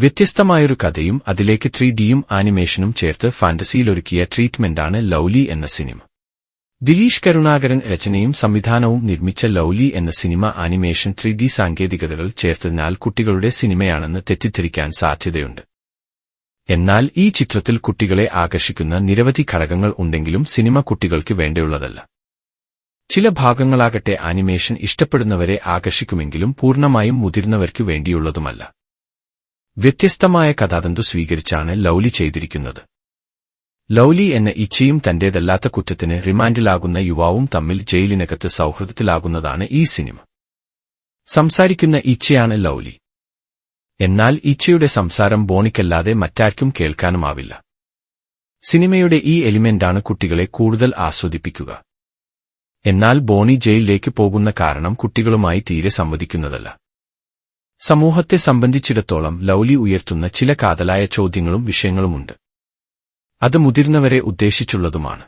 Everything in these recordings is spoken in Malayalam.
വ്യത്യസ്തമായൊരു കഥയും അതിലേക്ക് 3Dയും ആനിമേഷനും ചേർത്ത് ഫാന്റസിയിലൊരുക്കിയ ട്രീറ്റ്മെന്റാണ് ലൗലി എന്ന സിനിമ. ദിലീഷ് കരുണാകരൻ രചനയും സംവിധാനവും നിർമ്മിച്ച ലൗലി എന്ന സിനിമ ആനിമേഷൻ 3D സാങ്കേതികതകൾ ചേർത്തതിനാൽ കുട്ടികളുടെ സിനിമയാണെന്ന് തെറ്റിദ്ധരിക്കാൻ സാധ്യതയുണ്ട്. എന്നാൽ ഈ ചിത്രത്തിൽ കുട്ടികളെ ആകർഷിക്കുന്ന നിരവധി ഘടകങ്ങൾ ഉണ്ടെങ്കിലും സിനിമ കുട്ടികൾക്ക് വേണ്ടിയുള്ളതല്ല. ചില ഭാഗങ്ങളാകട്ടെ ആനിമേഷൻ ഇഷ്ടപ്പെടുന്നവരെ ആകർഷിക്കുമെങ്കിലും പൂർണ്ണമായും മുതിർന്നവർക്ക് വേണ്ടിയുള്ളതുമല്ല. വ്യത്യസ്തമായ കഥാതന്തു സ്വീകരിച്ചാണ് ലൗലി ചെയ്തിരിക്കുന്നത്. ലൗലി എന്ന ഇച്ഛയും തന്റേതല്ലാത്ത കുറ്റത്തിന് റിമാൻഡിലാകുന്ന യുവാവും തമ്മിൽ ജയിലിനകത്ത് സൗഹൃദത്തിലാകുന്നതാണ് ഈ സിനിമ. സംസാരിക്കുന്ന ഇച്ഛയാണ് ലൗലി. എന്നാൽ ഇച്ഛയുടെ സംസാരം ബോണിക്കല്ലാതെ മറ്റാർക്കും കേൾക്കാനുമാവില്ല. സിനിമയുടെ ഈ എലിമെന്റാണ് കുട്ടികളെ കൂടുതൽ ആസ്വദിപ്പിക്കുക. എന്നാൽ ബോണി ജയിലിലേക്ക് പോകുന്ന കാരണം കുട്ടികളുമായി തീരെ സംവദിക്കുന്നതല്ല. സമൂഹത്തെ സംബന്ധിച്ചിടത്തോളം ലൗലി ഉയർത്തുന്ന ചില കാതലായ ചോദ്യങ്ങളും വിഷയങ്ങളുമുണ്ട്. അത് മുതിർന്നവരെ ഉദ്ദേശിച്ചുള്ളതുമാണ്.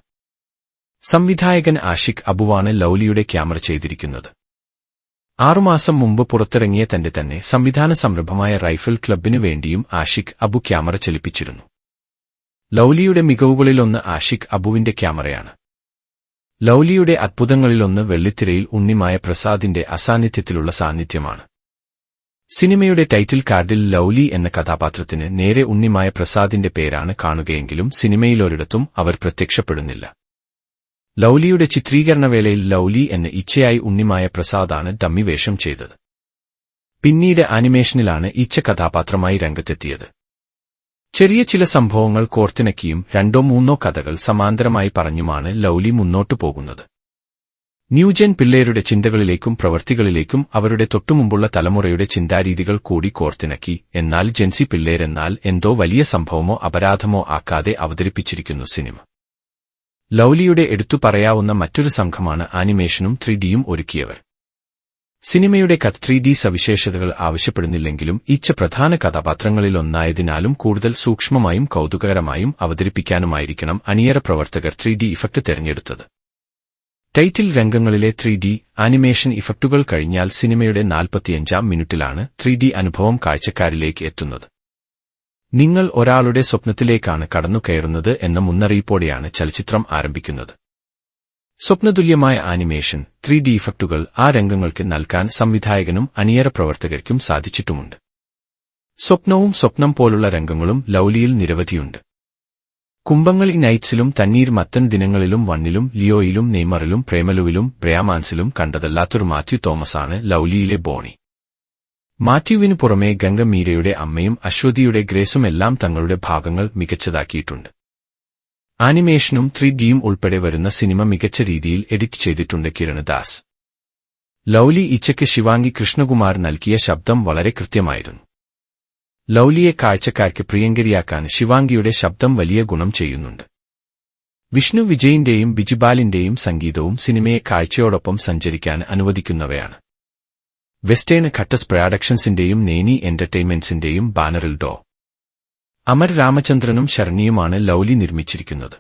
സംവിധായകൻ ആഷിഖ് അബുവാണ് ലൗലിയുടെ ക്യാമറ ചെയ്തിരിക്കുന്നത്. 6 മാസം മുമ്പ് പുറത്തിറങ്ങിയ തന്റെ തന്നെ സംവിധാന സംരംഭമായ റൈഫിൾ ക്ലബിനു വേണ്ടിയും ആഷിഖ് അബു ക്യാമറ ചലിപ്പിച്ചിരുന്നു. ലൗലിയുടെ മികവുകളിലൊന്ന് ആഷിഖ് അബുവിന്റെ ക്യാമറയാണ്. ലൗലിയുടെ അത്ഭുതങ്ങളിലൊന്ന് വെള്ളിത്തിരയിൽ ഉണ്ണിമായ പ്രസാദിന്റെ അസാന്നിധ്യത്തിലുള്ള സാന്നിധ്യമാണ്. സിനിമയുടെ ടൈറ്റിൽ കാർഡിൽ ലൗലി എന്ന കഥാപാത്രത്തിന് നേരെ ഉണ്ണിമായ പ്രസാദിന്റെ പേരാണ് കാണുകയെങ്കിലും സിനിമയിലൊരിടത്തും അവർ പ്രത്യക്ഷപ്പെടുന്നില്ല. ലൗലിയുടെ ചിത്രീകരണവേളയിൽ ലൗലി എന്ന ഇച്ഛയായി ഉണ്ണിമായ പ്രസാദാണ് ഡമ്മി വേഷം ചെയ്തത്. പിന്നീട് ആനിമേഷനിലാണ് ഇച്ഛ കഥാപാത്രമായി രംഗത്തെത്തിയത്. ചെറിയ ചില സംഭവങ്ങൾ കോർത്തിണക്കിയും 2-3 കഥകൾ സമാന്തരമായി പറഞ്ഞുമാണ് ലൗലി മുന്നോട്ടു പോകുന്നത്. ന്യൂജൻ പിള്ളേരുടെ ചിന്തകളിലേക്കും പ്രവൃത്തികളിലേക്കും അവരുടെ തൊട്ടുമുമ്പുള്ള തലമുറയുടെ ചിന്താരീതികൾ കൂടി കോർത്തിണക്കി, എന്നാൽ ജെൻസി പിള്ളേരെന്നാൽ എന്തോ വലിയ സംഭവമോ അപരാധമോ ആക്കാതെ അവതരിപ്പിച്ചിരിക്കുന്നു സിനിമ. ലൗലിയുടെ എടുത്തു പറയാവുന്ന മറ്റൊരു സംഘമാണ് ആനിമേഷനും 3Dയും ഒരുക്കിയവർ. സിനിമയുടെ കഥ 3D സവിശേഷതകൾ ആവശ്യപ്പെടുന്നില്ലെങ്കിലും ഇച്ഛ പ്രധാന കഥാപാത്രങ്ങളിലൊന്നായതിനാലും കൂടുതൽ സൂക്ഷ്മമായും കൗതുകകരമായും അവതരിപ്പിക്കാനുമായിരിക്കണം അണിയറ പ്രവർത്തകർ 3D ഇഫക്റ്റ് തെരഞ്ഞെടുത്തത്. ടൈറ്റിൽ രംഗങ്ങളിലെ 3D ആനിമേഷൻ ഇഫക്റ്റുകൾ കഴിഞ്ഞാൽ സിനിമയുടെ 45-ാം മിനിറ്റിലാണ് 3D അനുഭവം കാഴ്ചക്കാരിലേക്ക് എത്തുന്നത്. നിങ്ങൾ ഒരാളുടെ സ്വപ്നത്തിലേക്കാണ് കടന്നുകയറുന്നത് എന്ന മുന്നറിയിപ്പോടെയാണ് ചലച്ചിത്രം ആരംഭിക്കുന്നത്. സ്വപ്നതുല്യമായ ആനിമേഷൻ 3D ഇഫക്റ്റുകൾ ആ രംഗങ്ങൾക്ക് നൽകാൻ സംവിധായകനും അണിയറ പ്രവർത്തകർക്കും സാധിച്ചിട്ടുമുണ്ട്. സ്വപ്നവും സ്വപ്നം പോലുള്ള രംഗങ്ങളും ലൗലിയിൽ നിരവധിയുണ്ട്. കുംഭങ്ങളി നൈറ്റ്സിലും തണ്ണീർ മത്തൻ ദിനങ്ങളിലും 1ലും ലിയോയിലും നെയ്മറിലും പ്രേമലുവിലും ബ്രയാമാൻസിലും കണ്ടതല്ലാത്തൊരു മാത്യു തോമസാണ് ലൗലിയിലെ ബോണി. മാത്യുവിനു പുറമെ ഗംഗ മീരയുടെ അമ്മയും അശ്വതിയുടെ ഗ്രേസുമെല്ലാം തങ്ങളുടെ ഭാഗങ്ങൾ മികച്ചതാക്കിയിട്ടുണ്ട്. ആനിമേഷനും 3Dയും ഉൾപ്പെടെ വരുന്ന സിനിമ മികച്ച രീതിയിൽ എഡിറ്റ് ചെയ്തിട്ടുണ്ട് കിരണ് ദാസ്. ലൗലി ഇച്ഛയ്ക്ക് ശിവാംഗി കൃഷ്ണകുമാർ നൽകിയ ശബ്ദം വളരെ കൃത്യമായിരുന്നു. ലൗലിയെ കാഴ്ചക്കാർക്ക് പ്രിയങ്കരിയാക്കാൻ ശിവാംഗിയുടെ ശബ്ദം വലിയ ഗുണം ചെയ്യുന്നുണ്ട്. വിഷ്ണു വിജയിന്റെയും ബിജുബാലിന്റെയും സംഗീതവും സിനിമയെ കാഴ്ചയോടൊപ്പം സഞ്ചരിക്കാൻ അനുവദിക്കുന്നവയാണ്. വെസ്റ്റേൺ ഘട്ടസ് പ്രൊഡക്ഷൻസിന്റെയും നേനി എന്റർടൈൻമെന്റ്സിന്റെയും ബാനറിൽ ഡോ. അമർ രാമചന്ദ്രനും ശരണിയുമാണ് ലൗലി നിർമ്മിച്ചിരിക്കുന്നത്.